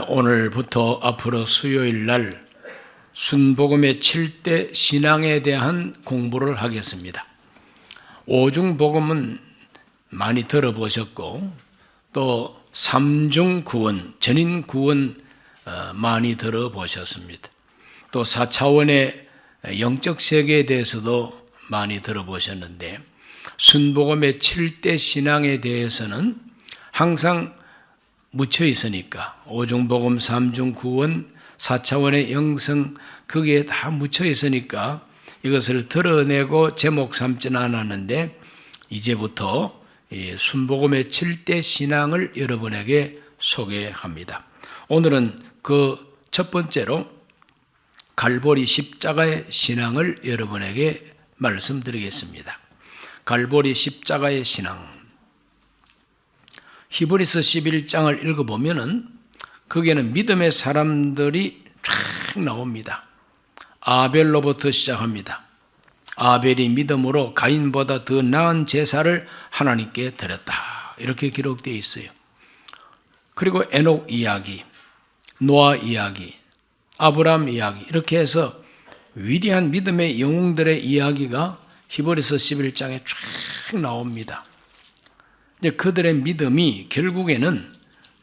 오늘부터 앞으로 수요일 날 순복음의 7대 신앙에 대한 공부를 하겠습니다. 오중복음은 많이 들어보셨고 또 삼중구원, 전인구원 많이 들어보셨습니다. 또 4차원의 영적 세계에 대해서도 많이 들어보셨는데 순복음의 7대 신앙에 대해서는 항상 묻혀 있으니까 오중복음, 삼중구원, 4차원의 영성 거기에 다 묻혀 있으니까 이것을 드러내고 제목 삼지는 않았는데 이제부터 순복음의 7대 신앙을 여러분에게 소개합니다. 오늘은 그 첫 번째로 갈보리 십자가의 신앙을 여러분에게 말씀드리겠습니다. 갈보리 십자가의 신앙. 히브리서 11장을 읽어보면은 거기에는 믿음의 사람들이 쫙 나옵니다. 아벨로부터 시작합니다. 아벨이 믿음으로 가인보다 더 나은 제사를 하나님께 드렸다. 이렇게 기록되어 있어요. 그리고 에녹 이야기, 노아 이야기, 아브라함 이야기 이렇게 해서 위대한 믿음의 영웅들의 이야기가 히브리서 11장에 쫙 나옵니다. 이제 그들의 믿음이 결국에는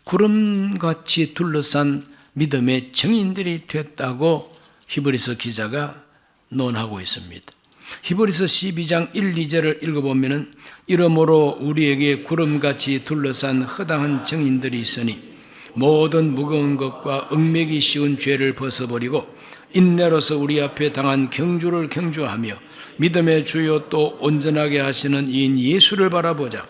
구름같이 둘러싼 믿음의 증인들이 됐다고 히브리서 기자가 논하고 있습니다. 히브리서 12장 1, 2절을 읽어보면 이러므로 우리에게 구름같이 둘러싼 허당한 증인들이 있으니 모든 무거운 것과 얽매기 쉬운 죄를 벗어버리고 인내로서 우리 앞에 당한 경주를 경주하며 믿음의 주요 또 온전하게 하시는 이인 예수를 바라보자.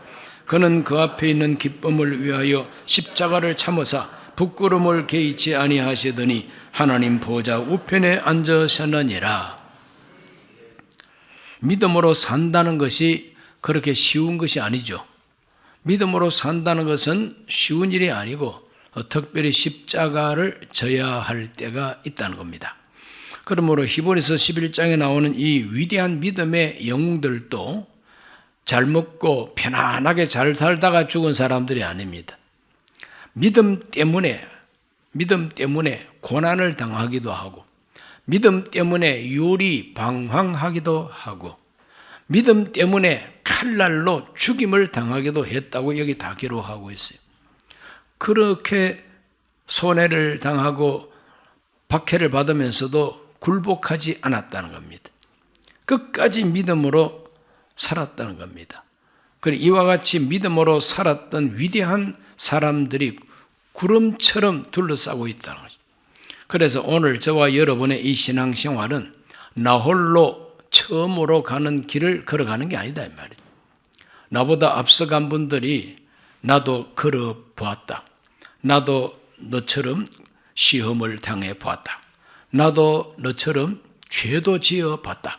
그는 그 앞에 있는 기쁨을 위하여 십자가를 참으사 부끄러움을 개의치 아니하시더니 하나님 보좌 우편에 앉으셨느니라. 믿음으로 산다는 것이 그렇게 쉬운 것이 아니죠. 믿음으로 산다는 것은 쉬운 일이 아니고 특별히 십자가를 져야 할 때가 있다는 겁니다. 그러므로 히브리서 11장에 나오는 이 위대한 믿음의 영웅들도 잘 먹고 편안하게 잘 살다가 죽은 사람들이 아닙니다. 믿음 때문에 고난을 당하기도 하고 믿음 때문에 유리 방황하기도 하고 믿음 때문에 칼날로 죽임을 당하기도 했다고 여기 다 기록하고 있어요. 그렇게 손해를 당하고 박해를 받으면서도 굴복하지 않았다는 겁니다. 끝까지 믿음으로 살았다는 겁니다. 그리고 이와 같이 믿음으로 살았던 위대한 사람들이 구름처럼 둘러싸고 있다는 거죠. 그래서 오늘 저와 여러분의 이 신앙생활은 나 홀로 처음으로 가는 길을 걸어가는 게 아니다 이 말이에요. 나보다 앞서간 분들이 나도 걸어보았다. 나도 너처럼 시험을 당해보았다. 나도 너처럼 죄도 지어봤다.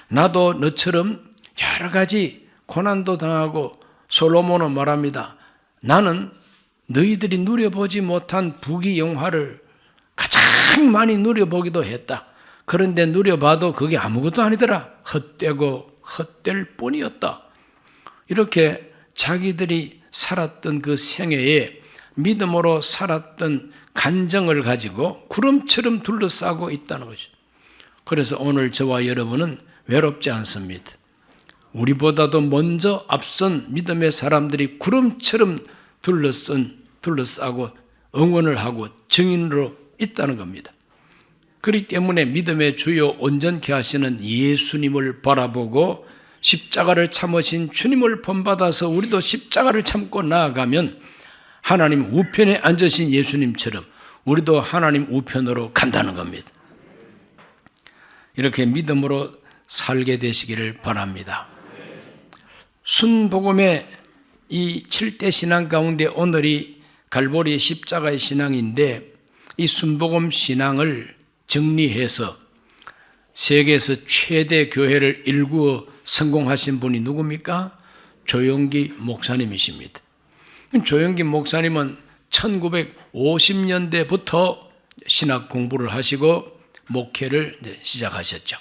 나도 너처럼 여러 가지 고난도 당하고 솔로몬은 말합니다. 나는 너희들이 누려보지 못한 부귀 영화를 가장 많이 누려보기도 했다. 그런데 누려봐도 그게 아무것도 아니더라. 헛되고 헛될 뿐이었다. 이렇게 자기들이 살았던 그 생애에 믿음으로 살았던 간정을 가지고 구름처럼 둘러싸고 있다는 거죠. 그래서 오늘 저와 여러분은 외롭지 않습니다. 우리보다도 먼저 앞선 믿음의 사람들이 구름처럼 둘러싸고 응원을 하고 증인으로 있다는 겁니다. 그렇기 때문에 믿음의 주요 온전케 하시는 예수님을 바라보고 십자가를 참으신 주님을 본받아서 우리도 십자가를 참고 나아가면 하나님 우편에 앉으신 예수님처럼 우리도 하나님 우편으로 간다는 겁니다. 이렇게 믿음으로 살게 되시기를 바랍니다. 순복음의 이 7대 신앙 가운데 오늘이 갈보리 십자가의 신앙인데 이 순복음 신앙을 정리해서 세계에서 최대 교회를 일구어 성공하신 분이 누굽니까? 조용기 목사님이십니다. 조용기 목사님은 1950년대부터 신학 공부를 하시고 목회를 시작하셨죠.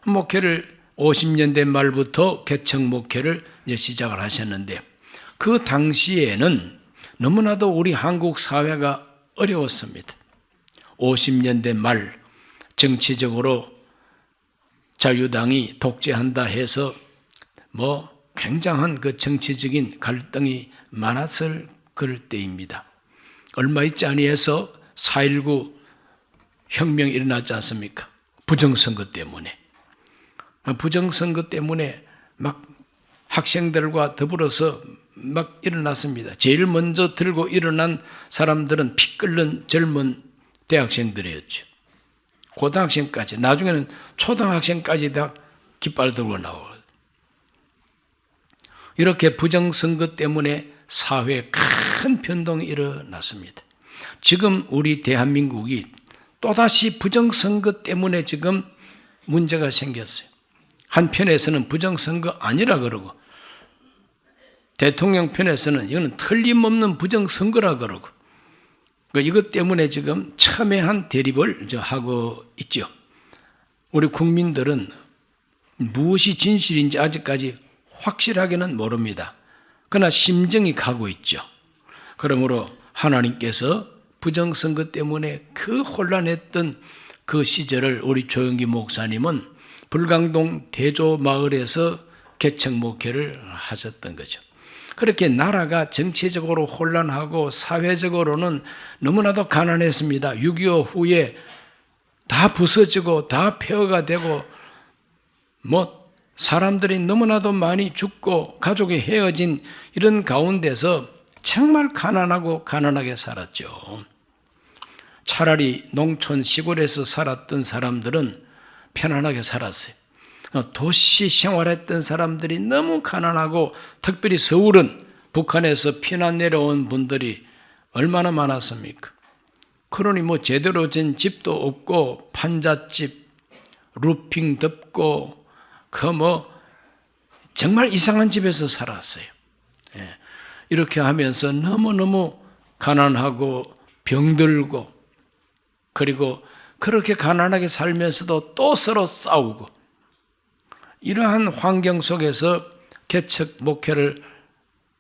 목회를 50년대 말부터 개척 목회를 시작을 하셨는데 그 당시에는 너무나도 우리 한국 사회가 어려웠습니다. 50년대 말 정치적으로 자유당이 독재한다 해서 굉장한 그 정치적인 갈등이 많았을 그럴 때입니다. 얼마 있지 아니해서 4.19 혁명이 일어났지 않습니까? 부정선거 때문에. 부정선거 때문에 막 학생들과 더불어서 막 일어났습니다. 제일 먼저 들고 일어난 사람들은 피 끓는 젊은 대학생들이었죠. 고등학생까지, 나중에는 초등학생까지 다 깃발 들고 나오고. 이렇게 부정선거 때문에 사회에 큰 변동이 일어났습니다. 지금 우리 대한민국이 또다시 부정선거 때문에 지금 문제가 생겼어요. 한편에서는 부정선거 아니라 그러고, 대통령 편에서는 이거는 틀림없는 부정선거라 그러고, 이것 때문에 지금 첨예한 대립을 하고 있죠. 우리 국민들은 무엇이 진실인지 아직까지 확실하게는 모릅니다. 그러나 심정이 가고 있죠. 그러므로 하나님께서 부정선거 때문에 그 혼란했던 그 시절을 우리 조영기 목사님은 불광동 대조마을에서 개척 목회를 하셨던 거죠. 그렇게 나라가 정치적으로 혼란하고 사회적으로는 너무나도 가난했습니다. 6.25 후에 다 부서지고 다 폐허가 되고 사람들이 너무나도 많이 죽고 가족이 헤어진 이런 가운데서 정말 가난하고 가난하게 살았죠. 차라리 농촌 시골에서 살았던 사람들은 편안하게 살았어요. 도시 생활했던 사람들이 너무 가난하고, 특별히 서울은 북한에서 피난 내려온 분들이 얼마나 많았습니까? 그러니 제대로 된 집도 없고, 판잣집, 루핑 덮고, 정말 이상한 집에서 살았어요. 이렇게 하면서 너무너무 가난하고 병들고, 그리고 그렇게 가난하게 살면서도 또 서로 싸우고, 이러한 환경 속에서 개척 목회를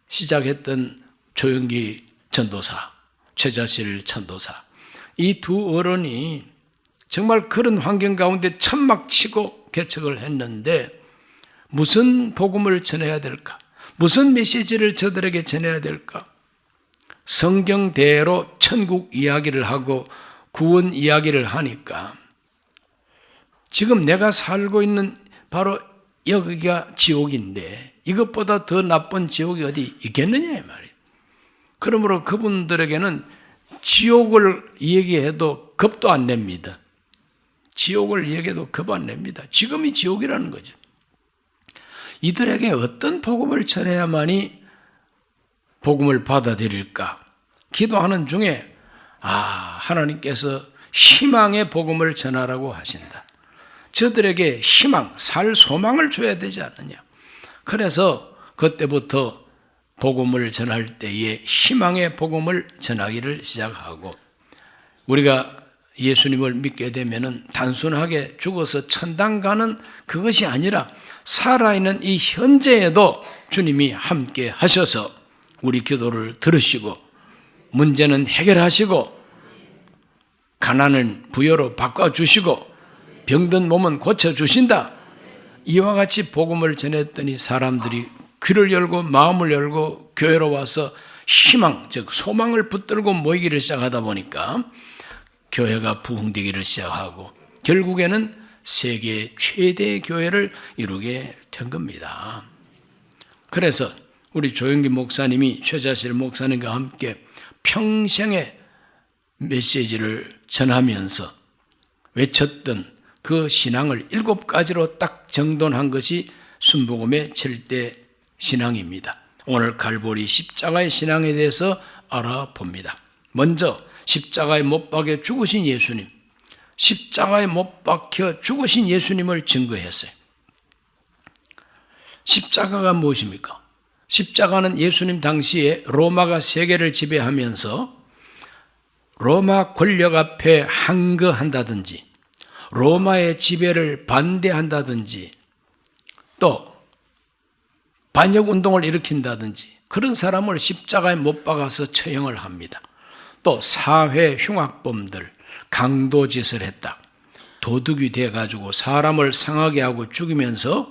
시작했던 조영기 전도사, 최자실 전도사, 이 두 어른이 정말 그런 환경 가운데 천막 치고 개척을 했는데, 무슨 복음을 전해야 될까? 무슨 메시지를 저들에게 전해야 될까? 성경대로 천국 이야기를 하고 구원 이야기를 하니까, 지금 내가 살고 있는 바로 여기가 지옥인데 이것보다 더 나쁜 지옥이 어디 있겠느냐 이 말이에요. 그러므로 그분들에게는 지옥을 얘기해도 겁도 안 냅니다. 지옥을 얘기해도 겁 안 냅니다. 지금이 지옥이라는 거죠. 이들에게 어떤 복음을 전해야만이 복음을 받아들일까? 기도하는 중에 하나님께서 희망의 복음을 전하라고 하신다. 저들에게 희망, 살 소망을 줘야 되지 않느냐. 그래서 그때부터 복음을 전할 때에 희망의 복음을 전하기를 시작하고, 우리가 예수님을 믿게 되면은 단순하게 죽어서 천당 가는 그것이 아니라 살아있는 이 현재에도 주님이 함께 하셔서 우리 기도를 들으시고 문제는 해결하시고 가난을 부여로 바꿔주시고 병든 몸은 고쳐주신다. 이와 같이 복음을 전했더니 사람들이 귀를 열고 마음을 열고 교회로 와서 희망, 즉 소망을 붙들고 모이기를 시작하다 보니까 교회가 부흥되기를 시작하고 결국에는 세계 최대의 교회를 이루게 된 겁니다. 그래서 우리 조영기 목사님이 최자실 목사님과 함께 평생의 메시지를 전하면서 외쳤던 그 신앙을 7가지로 딱 정돈한 것이 순복음의 7대 신앙입니다. 오늘 갈보리 십자가의 신앙에 대해서 알아봅니다. 먼저 십자가에 못 박혀 죽으신 예수님, 십자가에 못 박혀 죽으신 예수님을 증거했어요. 십자가가 무엇입니까? 십자가는 예수님 당시에 로마가 세계를 지배하면서 로마 권력 앞에 항거한다든지 로마의 지배를 반대한다든지 또 반역운동을 일으킨다든지 그런 사람을 십자가에 못 박아서 처형을 합니다. 또 사회 흉악범들, 강도짓을 했다. 도둑이 돼가지고 사람을 상하게 하고 죽이면서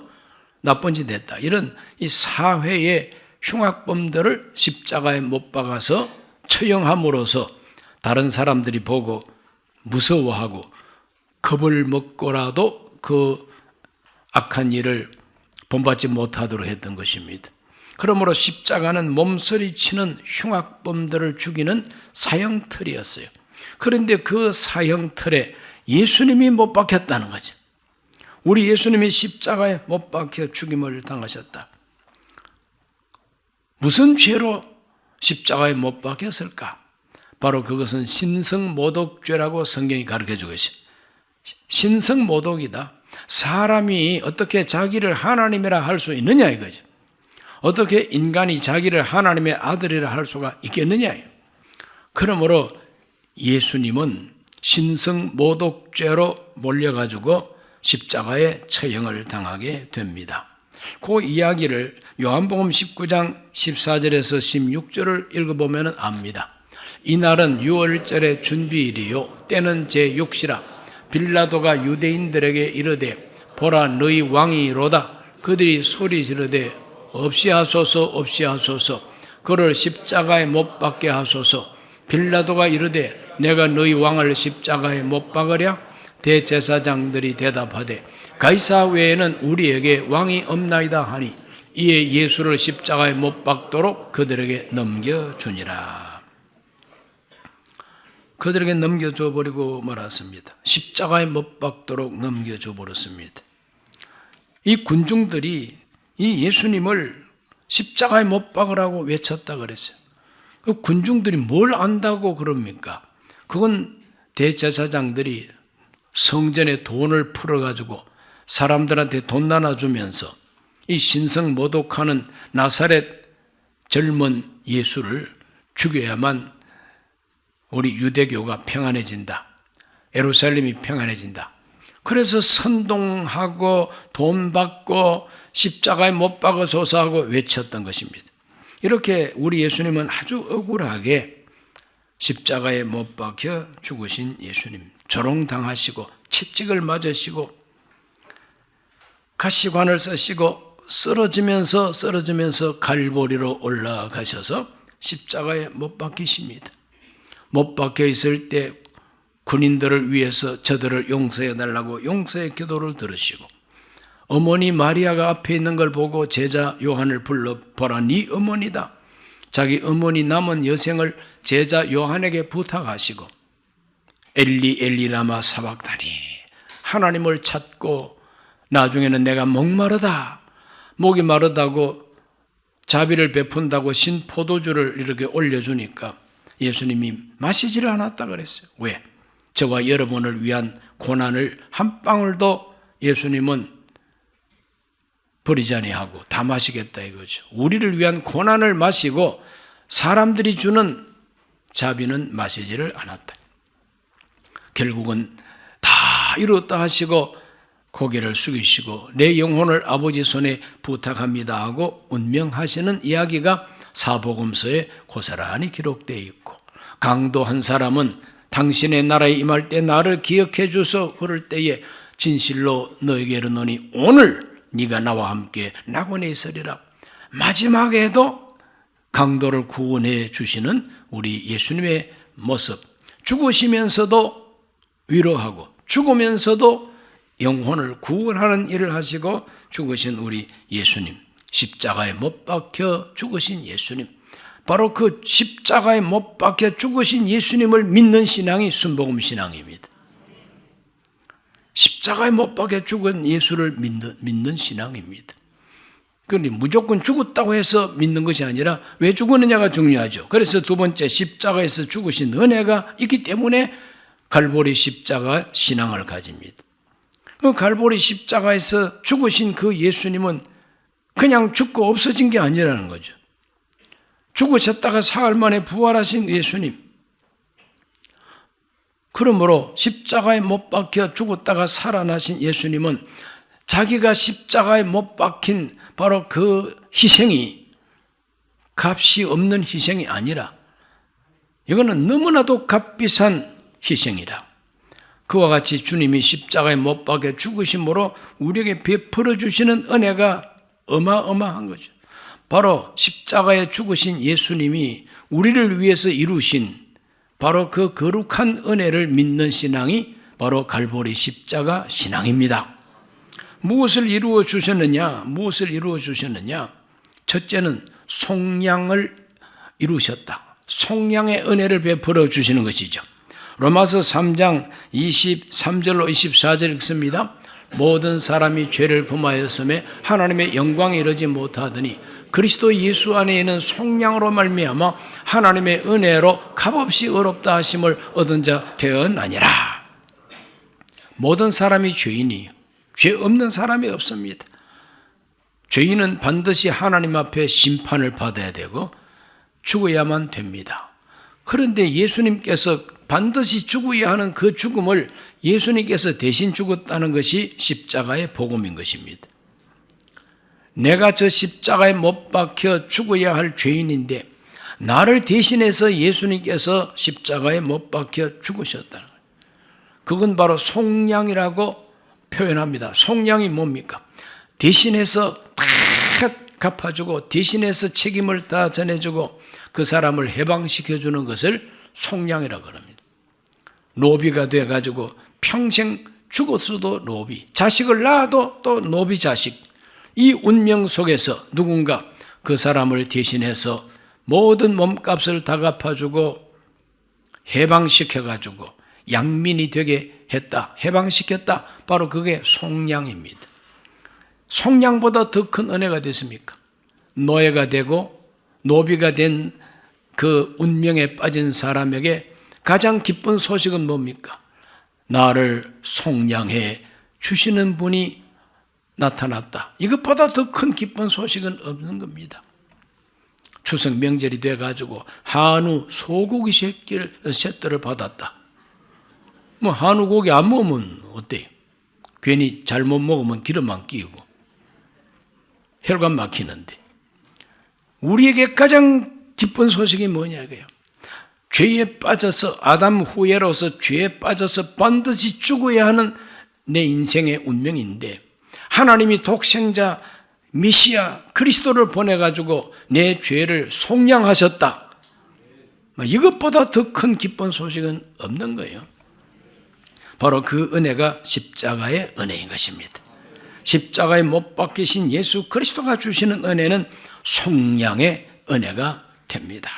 나쁜 짓 했다. 이런 이 사회의 흉악범들을 십자가에 못 박아서 처형함으로써 다른 사람들이 보고 무서워하고 겁을 먹고라도 그 악한 일을 본받지 못하도록 했던 것입니다. 그러므로 십자가는 몸서리치는 흉악범들을 죽이는 사형틀이었어요. 그런데 그 사형틀에 예수님이 못 박혔다는 거죠. 우리 예수님이 십자가에 못 박혀 죽임을 당하셨다. 무슨 죄로 십자가에 못 박혔을까? 바로 그것은 신성모독죄라고 성경이 가르쳐주고 있어요. 신성모독이다. 사람이 어떻게 자기를 하나님이라 할 수 있느냐 이거죠. 어떻게 인간이 자기를 하나님의 아들이라 할 수가 있겠느냐. 그러므로 예수님은 신성모독죄로 몰려가지고 십자가에 처형을 당하게 됩니다. 그 이야기를 요한복음 19장 14절에서 16절을 읽어보면 압니다. 이날은 유월절의 준비일이요 때는 제6시라. 빌라도가 유대인들에게 이르되 보라 너희 왕이로다. 그들이 소리 지르되 없이 하소서 없이 하소서. 그를 십자가에 못 박게 하소서. 빌라도가 이르되 내가 너희 왕을 십자가에 못 박으랴. 대제사장들이 대답하되 가이사 외에는 우리에게 왕이 없나이다 하니 이에 예수를 십자가에 못 박도록 그들에게 넘겨주니라. 그들에게 넘겨줘 버리고 말았습니다. 십자가에 못 박도록 넘겨줘 버렸습니다. 이 군중들이 이 예수님을 십자가에 못 박으라고 외쳤다 그랬어요. 그 군중들이 뭘 안다고 그럽니까? 그건 대제사장들이 성전에 돈을 풀어가지고 사람들한테 돈 나눠주면서 이 신성모독하는 나사렛 젊은 예수를 죽여야만 우리 유대교가 평안해진다. 예루살렘이 평안해진다. 그래서 선동하고 돈 받고 십자가에 못 박으소서 하고 외쳤던 것입니다. 이렇게 우리 예수님은 아주 억울하게 십자가에 못 박혀 죽으신 예수님. 조롱당하시고 채찍을 맞으시고 가시관을 쓰시고 쓰러지면서 갈보리로 올라가셔서 십자가에 못 박히십니다. 못 박혀 있을 때 군인들을 위해서 저들을 용서해 달라고 용서의 기도를 들으시고 어머니 마리아가 앞에 있는 걸 보고 제자 요한을 불러 보라 네 어머니다. 자기 어머니 남은 여생을 제자 요한에게 부탁하시고 엘리 엘리 라마 사박다니 하나님을 찾고 나중에는 내가 목마르다 목이 마르다고 자비를 베푼다고 신 포도주를 이렇게 올려주니까 예수님이 마시지를 않았다 그랬어요. 왜? 저와 여러분을 위한 고난을 한 방울도 예수님은 버리지 아니하고 다 마시겠다 이거죠. 우리를 위한 고난을 마시고 사람들이 주는 자비는 마시지를 않았다. 결국은 다 이뤘다 하시고 고개를 숙이시고 내 영혼을 아버지 손에 부탁합니다 하고 운명하시는 이야기가 사복음서에 고스란히 기록되어 있고 강도 한 사람은 당신의 나라에 임할 때 나를 기억해 주소 그럴 때에 진실로 너에게 이르노니 오늘 네가 나와 함께 낙원에 있으리라. 마지막에도 강도를 구원해 주시는 우리 예수님의 모습 죽으시면서도 위로하고 죽으면서도 영혼을 구원하는 일을 하시고 죽으신 우리 예수님 십자가에 못 박혀 죽으신 예수님 바로 그 십자가에 못 박혀 죽으신 예수님을 믿는 신앙이 순복음 신앙입니다. 십자가에 못 박혀 죽은 예수를 믿는 신앙입니다. 그런데 무조건 죽었다고 해서 믿는 것이 아니라 왜 죽었느냐가 중요하죠. 그래서 두 번째 십자가에서 죽으신 은혜가 있기 때문에 갈보리 십자가 신앙을 가집니다. 그 갈보리 십자가에서 죽으신 그 예수님은 그냥 죽고 없어진 게 아니라는 거죠. 죽으셨다가 사흘 만에 부활하신 예수님. 그러므로 십자가에 못 박혀 죽었다가 살아나신 예수님은 자기가 십자가에 못 박힌 바로 그 희생이 값이 없는 희생이 아니라 이거는 너무나도 값비싼 희생이라. 그와 같이 주님이 십자가에 못 박혀 죽으심으로 우리에게 베풀어 주시는 은혜가 어마어마한 거죠. 바로 십자가에 죽으신 예수님이 우리를 위해서 이루신 바로 그 거룩한 은혜를 믿는 신앙이 바로 갈보리 십자가 신앙입니다. 무엇을 이루어 주셨느냐? 무엇을 이루어 주셨느냐? 첫째는 속량을 이루셨다. 속량의 은혜를 베풀어 주시는 것이죠. 로마서 3장 23절로 24절 읽습니다. 모든 사람이 죄를 범하였음에 하나님의 영광에 이르지 못하더니 그리스도 예수 안에 있는 속량으로 말미암아 하나님의 은혜로 값없이 의롭다 하심을 얻은 자 되었나니라. 모든 사람이 죄인이요, 죄 없는 사람이 없습니다. 죄인은 반드시 하나님 앞에 심판을 받아야 되고 죽어야만 됩니다. 그런데 예수님께서 반드시 죽어야 하는 그 죽음을 예수님께서 대신 죽었다는 것이 십자가의 복음인 것입니다. 내가 저 십자가에 못 박혀 죽어야 할 죄인인데 나를 대신해서 예수님께서 십자가에 못 박혀 죽으셨다는 거예요. 그건 바로 속량이라고 표현합니다. 속량이 뭡니까? 대신해서 다 갚아주고 대신해서 책임을 다 전해주고 그 사람을 해방시켜주는 것을 속량이라고 합니다. 노비가 돼가지고 평생 죽었어도 노비, 자식을 낳아도 또 노비 자식, 이 운명 속에서 누군가 그 사람을 대신해서 모든 몸값을 다 갚아주고 해방시켜가지고 양민이 되게 했다, 해방시켰다. 바로 그게 속량입니다. 속량보다 더 큰 은혜가 됐습니까? 노예가 되고 노비가 된 그 운명에 빠진 사람에게 가장 기쁜 소식은 뭡니까? 나를 속량해 주시는 분이 나타났다. 이것보다 더 큰 기쁜 소식은 없는 겁니다. 추석 명절이 돼가지고 한우 소고기 세트를 받았다. 뭐 한우 고기 안 먹으면 어때요? 괜히 잘못 먹으면 기름 안 끼고 혈관 막히는데, 우리에게 가장 기쁜 소식이 뭐냐고요? 죄에 빠져서 아담 후예로서 죄에 빠져서 반드시 죽어야 하는 내 인생의 운명인데 하나님이 독생자 메시아 그리스도를 보내가지고 내 죄를 속량하셨다. 이것보다 더 큰 기쁜 소식은 없는 거예요. 바로 그 은혜가 십자가의 은혜인 것입니다. 십자가에 못 박히신 예수 그리스도가 주시는 은혜는 속량의 은혜가 됩니다.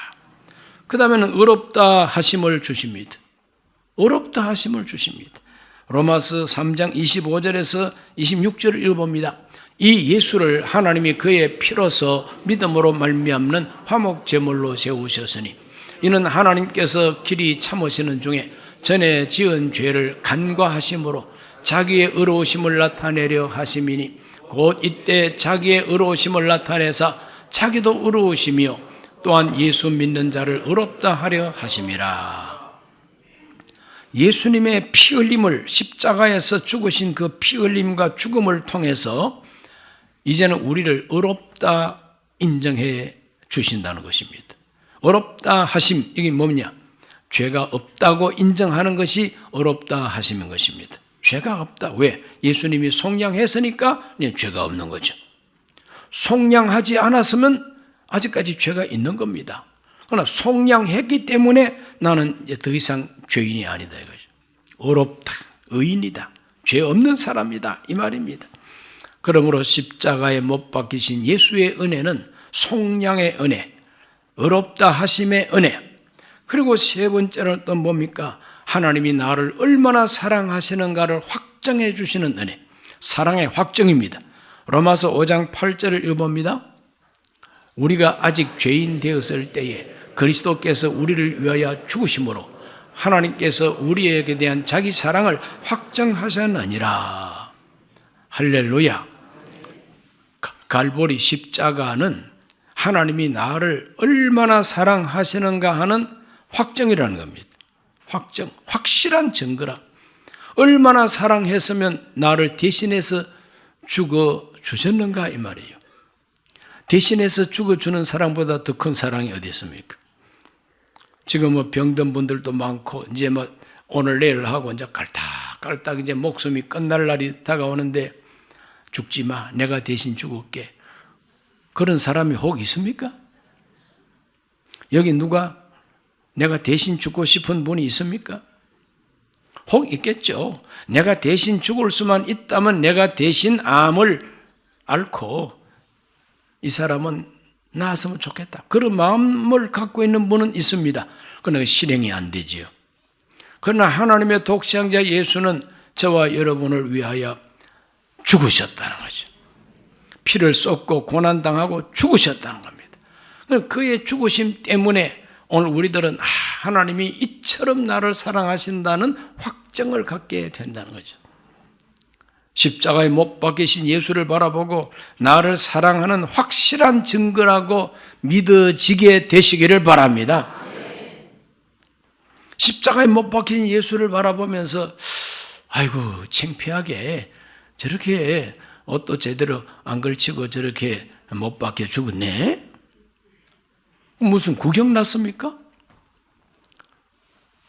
그 다음에는 의롭다 하심을 주십니다. 의롭다 하심을 주십니다. 로마서 3장 25절에서 26절을 읽어봅니다. 이 예수를 하나님이 그의 피로서 믿음으로 말미암는 화목제물로 세우셨으니 이는 하나님께서 길이 참으시는 중에 전에 지은 죄를 간과하심으로 자기의 의로우심을 나타내려 하심이니 곧 이때 자기의 의로우심을 나타내사 자기도 의로우시며 또한 예수 믿는 자를 의롭다 하려 하심이라. 예수님의 피 흘림을, 십자가에서 죽으신 그 피 흘림과 죽음을 통해서 이제는 우리를 의롭다 인정해 주신다는 것입니다. 의롭다 하심, 이게 뭐냐? 죄가 없다고 인정하는 것이 의롭다 하심인 것입니다. 죄가 없다. 왜? 예수님이 속량했으니까 죄가 없는 거죠. 속량하지 않았으면 아직까지 죄가 있는 겁니다. 그러나 속량했기 때문에 나는 이제 더 이상 죄인이 아니다 이거죠. 의롭다, 의인이다, 죄 없는 사람이다 이 말입니다. 그러므로 십자가에 못 박히신 예수의 은혜는 속량의 은혜, 의롭다 하심의 은혜, 그리고 세 번째는 또 뭡니까? 하나님이 나를 얼마나 사랑하시는가를 확정해 주시는 은혜, 사랑의 확정입니다. 로마서 5장 8절을 읽어봅니다. 우리가 아직 죄인 되었을 때에 그리스도께서 우리를 위하여 죽으심으로 하나님께서 우리에게 대한 자기 사랑을 확정하셨느니라. 할렐루야. 갈보리 십자가는 하나님이 나를 얼마나 사랑하시는가 하는 확정이라는 겁니다. 확정, 확실한 증거라. 얼마나 사랑했으면 나를 대신해서 죽어 주셨는가 이 말이에요. 대신해서 죽어주는 사랑보다 더 큰 사랑이 어디 있습니까? 지금 뭐 병든 분들도 많고 이제 뭐 오늘 내일 하고 이제 깔딱깔딱 이제 목숨이 끝날 날이 다가오는데 죽지 마. 내가 대신 죽을게. 그런 사람이 혹 있습니까? 여기 누가 내가 대신 죽고 싶은 분이 있습니까? 혹 있겠죠. 내가 대신 죽을 수만 있다면 내가 대신 암을 앓고 이 사람은 나았으면 좋겠다. 그런 마음을 갖고 있는 분은 있습니다. 그러나 실행이 안 되지요. 그러나 하나님의 독생자 예수는 저와 여러분을 위하여 죽으셨다는 거죠. 피를 쏟고 고난당하고 죽으셨다는 겁니다. 그의 죽으심 때문에 오늘 우리들은 하나님이 이처럼 나를 사랑하신다는 확정을 갖게 된다는 거죠. 십자가에 못 박히신 예수를 바라보고 나를 사랑하는 확실한 증거라고 믿어지게 되시기를 바랍니다. 십자가에 못 박힌 예수를 바라보면서 아이고 창피하게 저렇게 옷도 제대로 안 걸치고 저렇게 못 박혀 죽었네. 무슨 구경 났습니까?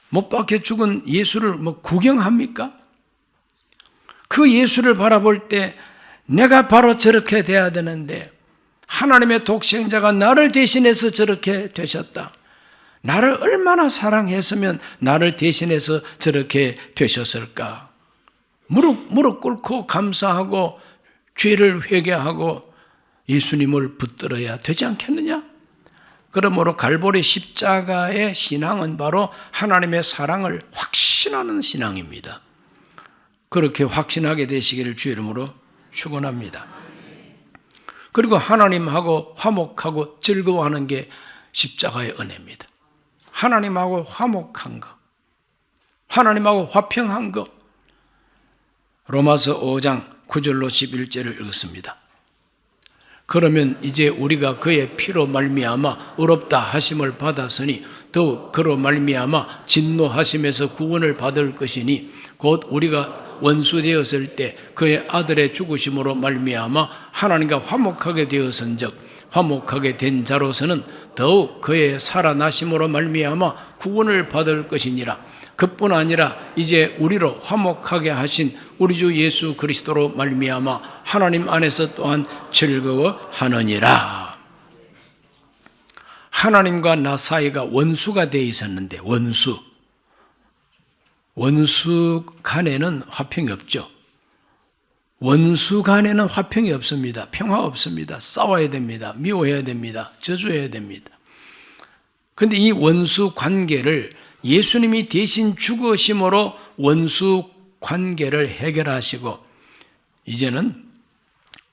못 박혀 죽은 예수를 뭐 구경합니까? 그 예수를 바라볼 때 내가 바로 저렇게 돼야 되는데 하나님의 독생자가 나를 대신해서 저렇게 되셨다. 나를 얼마나 사랑했으면 나를 대신해서 저렇게 되셨을까? 무릎 꿇고 감사하고 죄를 회개하고 예수님을 붙들어야 되지 않겠느냐? 그러므로 갈보리 십자가의 신앙은 바로 하나님의 사랑을 확신하는 신앙입니다. 그렇게 확신하게 되시기를 주 이름으로 축원합니다. 그리고 하나님하고 화목하고 즐거워하는 게 십자가의 은혜입니다. 하나님하고 화목한 거, 하나님하고 화평한 거. 로마서 5장 9절로 11절을 읽었습니다. 그러면 이제 우리가 그의 피로 말미암아 의롭다 하심을 받았으니 더욱 그로 말미암아 진노하심에서 구원을 받을 것이니 곧 우리가 원수 되었을 때 그의 아들의 죽으심으로 말미암아 하나님과 화목하게 되었은즉 화목하게 된 자로서는 더욱 그의 살아나심으로 말미암아 구원을 받을 것이니라. 그뿐 아니라 이제 우리로 화목하게 하신 우리 주 예수 그리스도로 말미암아 하나님 안에서 또한 즐거워하느니라. 하나님과 나 사이가 원수가 되어 있었는데 원수 간에는 화평이 없죠. 원수 간에는 화평이 없습니다. 평화 없습니다. 싸워야 됩니다. 미워해야 됩니다. 저주해야 됩니다. 그런데 이 원수 관계를 예수님이 대신 죽으심으로 원수 관계를 해결하시고 이제는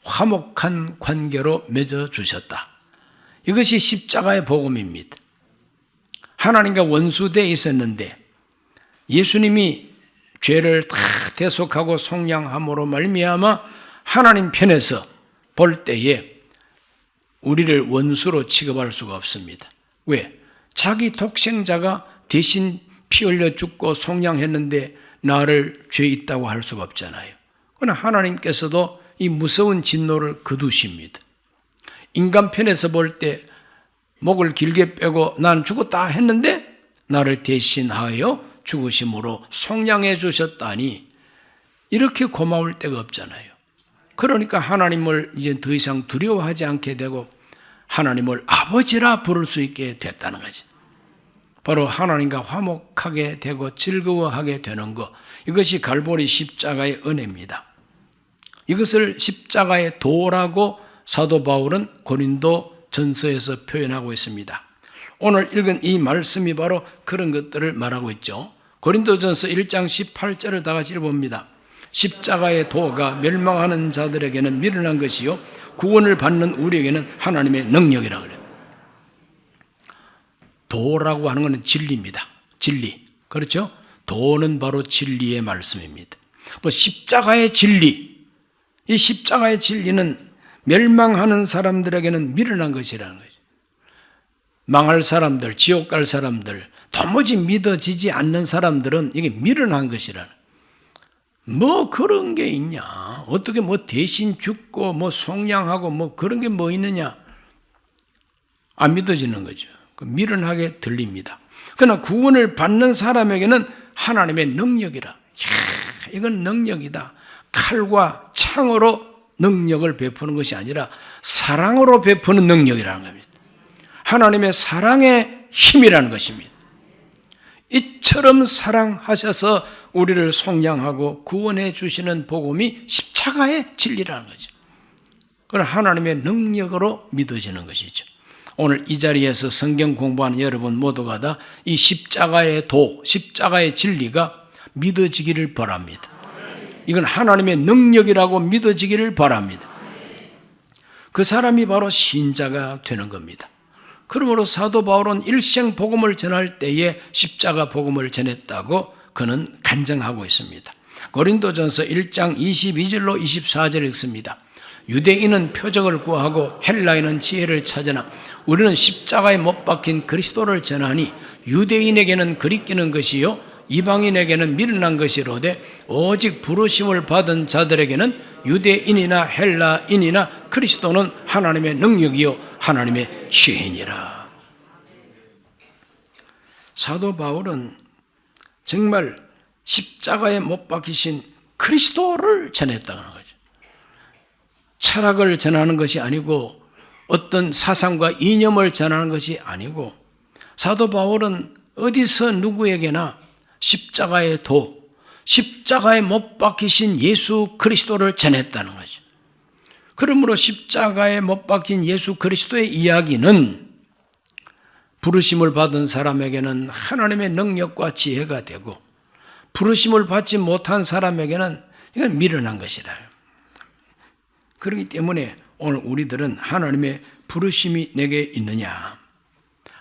화목한 관계로 맺어주셨다. 이것이 십자가의 복음입니다. 하나님과 원수되어 있었는데 예수님이 죄를 다 대속하고 속량함으로 말미암아 하나님 편에서 볼 때에 우리를 원수로 취급할 수가 없습니다. 왜? 자기 독생자가 대신 피 흘려 죽고 속량했는데 나를 죄 있다고 할 수가 없잖아요. 그러나 하나님께서도 이 무서운 진노를 거두십니다. 인간 편에서 볼 때 목을 길게 빼고 난 죽었다 했는데 나를 대신하여 죽으심으로 속량해 주셨다니 이렇게 고마울 때가 없잖아요. 그러니까 하나님을 이제 더 이상 두려워하지 않게 되고 하나님을 아버지라 부를 수 있게 됐다는 거지. 바로 하나님과 화목하게 되고 즐거워하게 되는 것, 이것이 갈보리 십자가의 은혜입니다. 이것을 십자가의 도라고 사도 바울은 고린도 전서에서 표현하고 있습니다. 오늘 읽은 이 말씀이 바로 그런 것들을 말하고 있죠. 고린도전서 1장 18절을 다 같이 읽어봅니다. 십자가의 도가 멸망하는 자들에게는 미련한 것이요 구원을 받는 우리에게는 하나님의 능력이라 그래요. 도라고 하는 것은 진리입니다. 진리. 그렇죠? 도는 바로 진리의 말씀입니다. 또 십자가의 진리. 이 십자가의 진리는 멸망하는 사람들에게는 미련한 것이라는 거죠. 망할 사람들, 지옥 갈 사람들, 도무지 믿어지지 않는 사람들은 이게 미련한 것이라는. 뭐 그런 게 있냐? 어떻게 뭐 대신 죽고 뭐 속량하고 뭐 그런 게 뭐 있느냐? 안 믿어지는 거죠. 미련하게 들립니다. 그러나 구원을 받는 사람에게는 하나님의 능력이라. 이건 능력이다. 칼과 창으로 능력을 베푸는 것이 아니라 사랑으로 베푸는 능력이라는 겁니다. 하나님의 사랑의 힘이라는 것입니다. 이처럼 사랑하셔서 우리를 속량하고 구원해 주시는 복음이 십자가의 진리라는 거죠. 그건 하나님의 능력으로 믿어지는 것이죠. 오늘 이 자리에서 성경 공부하는 여러분 모두가 다 이 십자가의 도, 십자가의 진리가 믿어지기를 바랍니다. 이건 하나님의 능력이라고 믿어지기를 바랍니다. 그 사람이 바로 신자가 되는 겁니다. 그러므로 사도 바울은 일생 복음을 전할 때에 십자가 복음을 전했다고 그는 간증하고 있습니다. 고린도전서 1장 22절로 24절 읽습니다. 유대인은 표적을 구하고 헬라인은 지혜를 찾으나 우리는 십자가에 못 박힌 그리스도를 전하니 유대인에게는 그리끼는 것이요 이방인에게는 미련한 것이로되 오직 부르심을 받은 자들에게는 유대인이나 헬라인이나 그리스도는 하나님의 능력이요 하나님의 지혜니라. 사도 바울은 정말 십자가에 못 박히신 그리스도를 전했다는 거죠. 철학을 전하는 것이 아니고 어떤 사상과 이념을 전하는 것이 아니고 사도 바울은 어디서 누구에게나 십자가의 도, 십자가에 못 박히신 예수 그리스도를 전했다는 거죠. 그러므로 십자가에 못 박힌 예수 그리스도의 이야기는 부르심을 받은 사람에게는 하나님의 능력과 지혜가 되고 부르심을 받지 못한 사람에게는 이건 미련한 것이라. 그렇기 때문에 오늘 우리들은 하나님의 부르심이 내게 있느냐?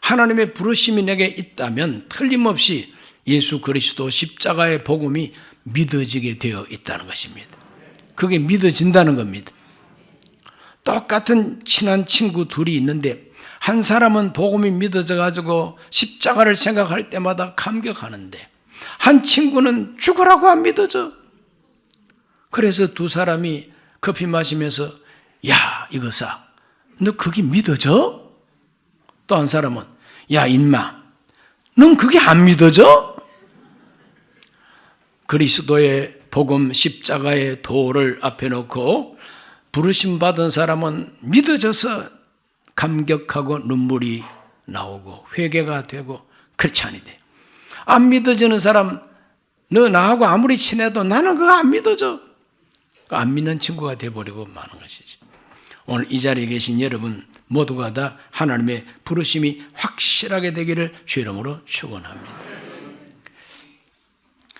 하나님의 부르심이 내게 있다면 틀림없이 예수 그리스도 십자가의 복음이 믿어지게 되어 있다는 것입니다. 그게 믿어진다는 겁니다. 똑같은 친한 친구 둘이 있는데 한 사람은 복음이 믿어져 가지고 십자가를 생각할 때마다 감격하는데 한 친구는 죽으라고 안 믿어져. 그래서 두 사람이 커피 마시면서 야 이거사 너 그게 믿어져? 또 한 사람은 야 임마 넌 그게 안 믿어져? 그리스도의 복음 십자가의 도를 앞에 놓고 부르심 받은 사람은 믿어져서 감격하고 눈물이 나오고 회개가 되고 그렇지 아니대. 안 믿어지는 사람 너 나하고 아무리 친해도 나는 그거 안 믿어져. 안 믿는 친구가 되어버리고 마는 것이지. 오늘 이 자리에 계신 여러분 모두가 다 하나님의 부르심이 확실하게 되기를 주의 이름으로 축원합니다.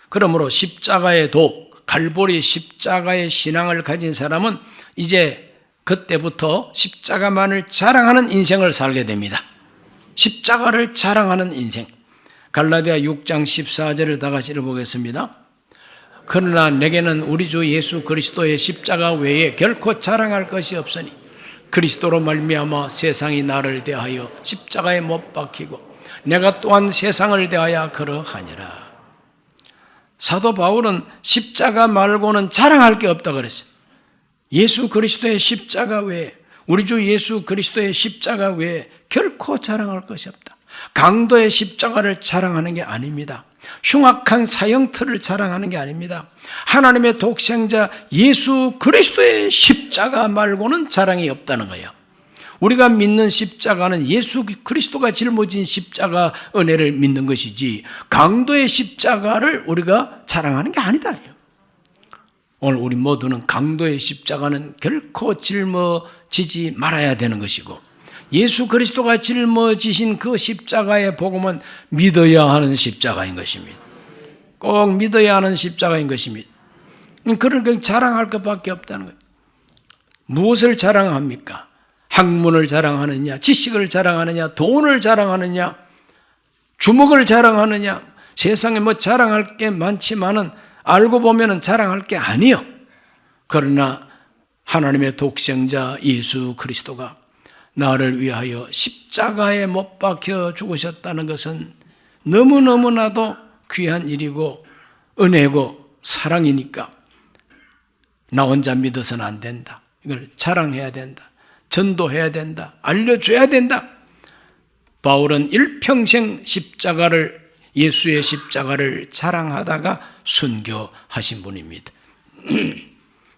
그러므로 십자가의 도, 갈보리 십자가의 신앙을 가진 사람은 이제 그때부터 십자가만을 자랑하는 인생을 살게 됩니다. 십자가를 자랑하는 인생. 갈라디아 6장 14절을 다 같이 읽어보겠습니다. 그러나 내게는 우리 주 예수 그리스도의 십자가 외에 결코 자랑할 것이 없으니 그리스도로 말미암아 세상이 나를 대하여 십자가에 못 박히고 내가 또한 세상을 대하여 그러하니라. 사도 바울은 십자가 말고는 자랑할 게 없다 그랬어요. 예수 그리스도의 십자가 외에 우리 주 예수 그리스도의 십자가 외에 결코 자랑할 것이 없다. 강도의 십자가를 자랑하는 게 아닙니다. 흉악한 사형틀을 자랑하는 게 아닙니다. 하나님의 독생자 예수 그리스도의 십자가 말고는 자랑이 없다는 거예요. 우리가 믿는 십자가는 예수 그리스도가 짊어진 십자가 은혜를 믿는 것이지 강도의 십자가를 우리가 자랑하는 게 아니다. 오늘 우리 모두는 강도의 십자가는 결코 짊어지지 말아야 되는 것이고 예수 그리스도가 짊어지신 그 십자가의 복음은 믿어야 하는 십자가인 것입니다. 꼭 믿어야 하는 십자가인 것입니다. 그러니까 자랑할 것밖에 없다는 거예요. 무엇을 자랑합니까? 학문을 자랑하느냐, 지식을 자랑하느냐, 돈을 자랑하느냐, 주먹을 자랑하느냐, 세상에 뭐 자랑할 게 많지만은 알고 보면은 자랑할 게 아니요. 그러나 하나님의 독생자 예수 그리스도가 나를 위하여 십자가에 못 박혀 죽으셨다는 것은 너무너무나도 귀한 일이고 은혜고 사랑이니까 나 혼자 믿어서는 안 된다. 이걸 자랑해야 된다. 전도해야 된다. 알려줘야 된다. 바울은 일평생 예수의 십자가를 자랑하다가 순교하신 분입니다.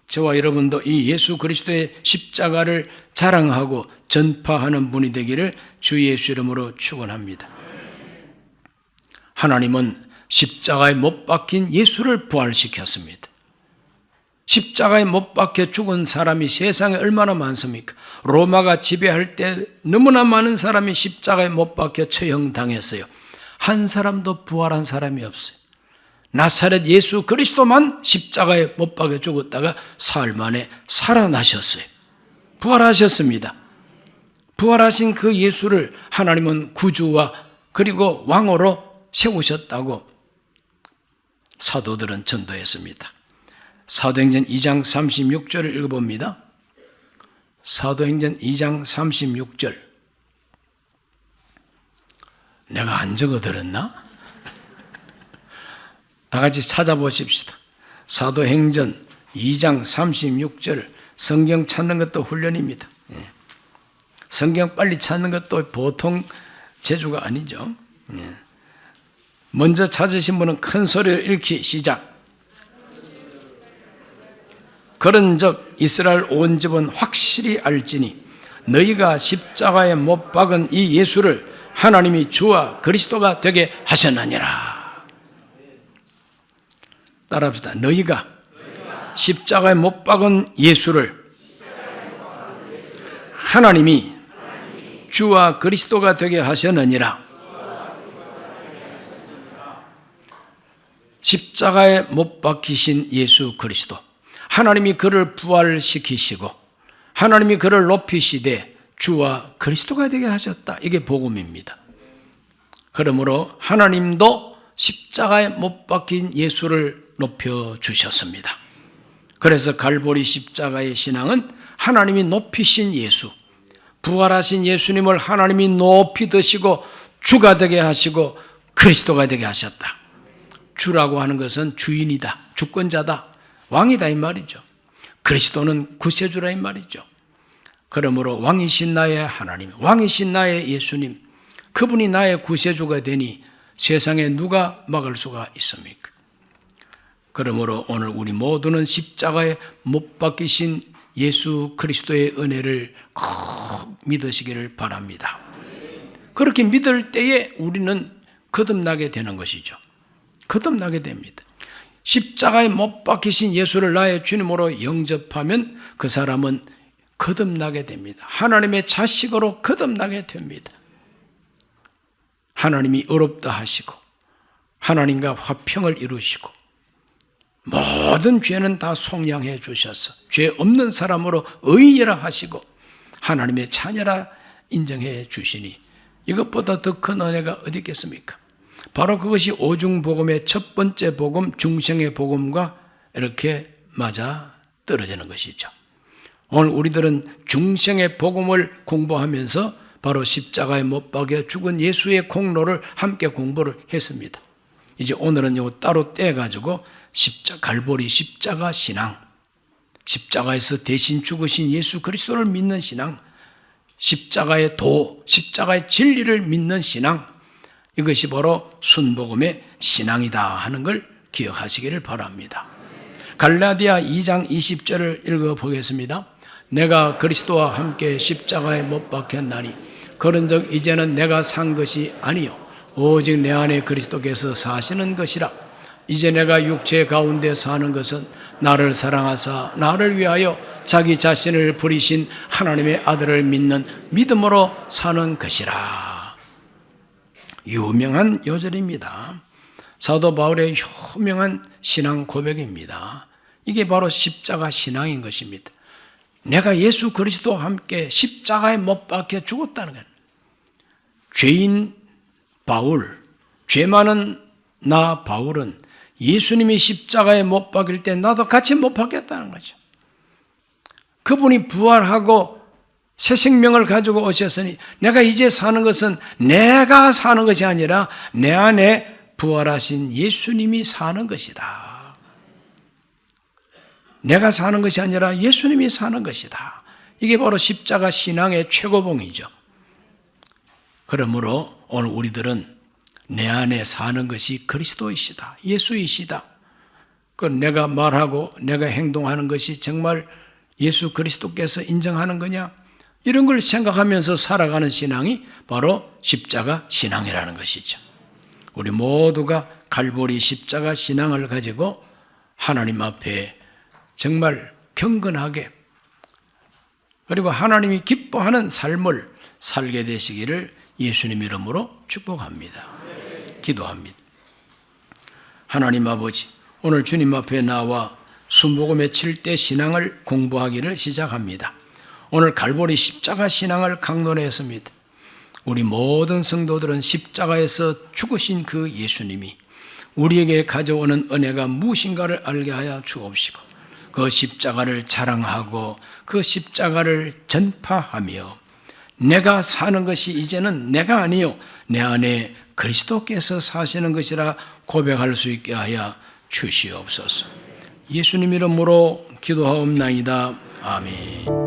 저와 여러분도 이 예수 그리스도의 십자가를 자랑하고 전파하는 분이 되기를 주 예수 이름으로 축원합니다. 하나님은 십자가에 못 박힌 예수를 부활시켰습니다. 십자가에 못 박혀 죽은 사람이 세상에 얼마나 많습니까? 로마가 지배할 때 너무나 많은 사람이 십자가에 못 박혀 처형당했어요. 한 사람도 부활한 사람이 없어요. 나사렛 예수 그리스도만 십자가에 못 박혀 죽었다가 사흘 만에 살아나셨어요. 부활하셨습니다. 부활하신 그 예수를 하나님은 구주와 그리고 왕으로 세우셨다고 사도들은 전도했습니다. 사도행전 2장 36절을 읽어봅니다. 사도행전 2장 36절. 내가 안 적어들었나? 다 같이 찾아보십시다. 사도행전 2장 36절. 성경 찾는 것도 훈련입니다. 성경 빨리 찾는 것도 보통 재주가 아니죠. 먼저 찾으신 분은 큰 소리로 읽기 시작. 그런즉 이스라엘 온 집은 확실히 알지니 너희가 십자가에 못 박은 이 예수를 하나님이 주와 그리스도가 되게 하셨느니라. 따라합시다. 너희가 십자가에 못 박은 예수를 하나님이 주와 그리스도가 되게 하셨느니라. 십자가에 못 박히신 예수 그리스도, 하나님이 그를 부활시키시고 하나님이 그를 높이시되 주와 그리스도가 되게 하셨다. 이게 복음입니다. 그러므로 하나님도 십자가에 못 박힌 예수를 높여주셨습니다. 그래서 갈보리 십자가의 신앙은 하나님이 높이신 예수, 부활하신 예수님을 하나님이 높이 드시고 주가 되게 하시고 그리스도가 되게 하셨다. 주라고 하는 것은 주인이다, 주권자다, 왕이다 이 말이죠. 그리스도는 구세주라 이 말이죠. 그러므로 왕이신 나의 하나님, 왕이신 나의 예수님, 그분이 나의 구세주가 되니 세상에 누가 막을 수가 있습니까? 그러므로 오늘 우리 모두는 십자가에 못 박히신 예수 그리스도의 은혜를 꼭 믿으시기를 바랍니다. 그렇게 믿을 때에 우리는 거듭나게 되는 것이죠. 거듭나게 됩니다. 십자가에 못 박히신 예수를 나의 주님으로 영접하면 그 사람은 거듭나게 됩니다. 하나님의 자식으로 거듭나게 됩니다. 하나님이 의롭다 하시고 하나님과 화평을 이루시고 모든 죄는 다 속량해 주셔서 죄 없는 사람으로 의인이라 하시고 하나님의 자녀라 인정해 주시니 이것보다 더 큰 은혜가 어디 있겠습니까? 바로 그것이 오중복음의 첫 번째 복음, 중생의 복음과 이렇게 맞아 떨어지는 것이죠. 오늘 우리들은 중생의 복음을 공부하면서 바로 십자가에 못 박혀 죽은 예수의 공로를 함께 공부를 했습니다. 이제 오늘은 이거 따로 떼가지고 갈보리 십자가 신앙, 십자가에서 대신 죽으신 예수 그리스도를 믿는 신앙, 십자가의 십자가의 진리를 믿는 신앙, 이것이 바로 순복음의 신앙이다 하는 걸 기억하시기를 바랍니다. 갈라디아 2장 20절을 읽어보겠습니다. 내가 그리스도와 함께 십자가에 못 박혔나니 그런즉 이제는 내가 산 것이 아니요 오직 내 안에 그리스도께서 사시는 것이라. 이제 내가 육체 가운데 사는 것은 나를 사랑하사 나를 위하여 자기 자신을 부리신 하나님의 아들을 믿는 믿음으로 사는 것이라. 유명한 요절입니다. 사도 바울의 유명한 신앙 고백입니다. 이게 바로 십자가 신앙인 것입니다. 내가 예수 그리스도와 함께 십자가에 못 박혀 죽었다는 거예요. 죄인 바울, 죄 많은 나 바울은 예수님이 십자가에 못 박힐 때 나도 같이 못 박혔다는 거죠. 그분이 부활하고 새 생명을 가지고 오셨으니 내가 이제 사는 것은 내가 사는 것이 아니라 내 안에 부활하신 예수님이 사는 것이다. 내가 사는 것이 아니라 예수님이 사는 것이다. 이게 바로 십자가 신앙의 최고봉이죠. 그러므로 오늘 우리들은 내 안에 사는 것이 그리스도이시다, 예수이시다. 그 내가 말하고 내가 행동하는 것이 정말 예수 그리스도께서 인정하는 거냐? 이런 걸 생각하면서 살아가는 신앙이 바로 십자가 신앙이라는 것이죠. 우리 모두가 갈보리 십자가 신앙을 가지고 하나님 앞에 정말 경건하게 그리고 하나님이 기뻐하는 삶을 살게 되시기를 예수님 이름으로 축복합니다. 기도합니다. 하나님 아버지, 오늘 주님 앞에 나와 순복음의 7대 신앙을 공부하기를 시작합니다. 오늘 갈보리 십자가 신앙을 강론했습니다. 우리 모든 성도들은 십자가에서 죽으신 그 예수님이 우리에게 가져오는 은혜가 무엇인가를 알게 하여 주옵시고 그 십자가를 자랑하고 그 십자가를 전파하며 내가 사는 것이 이제는 내가 아니요 내 안에 그리스도께서 사시는 것이라 고백할 수 있게 하여 주시옵소서. 예수님 이름으로 기도하옵나이다. 아멘.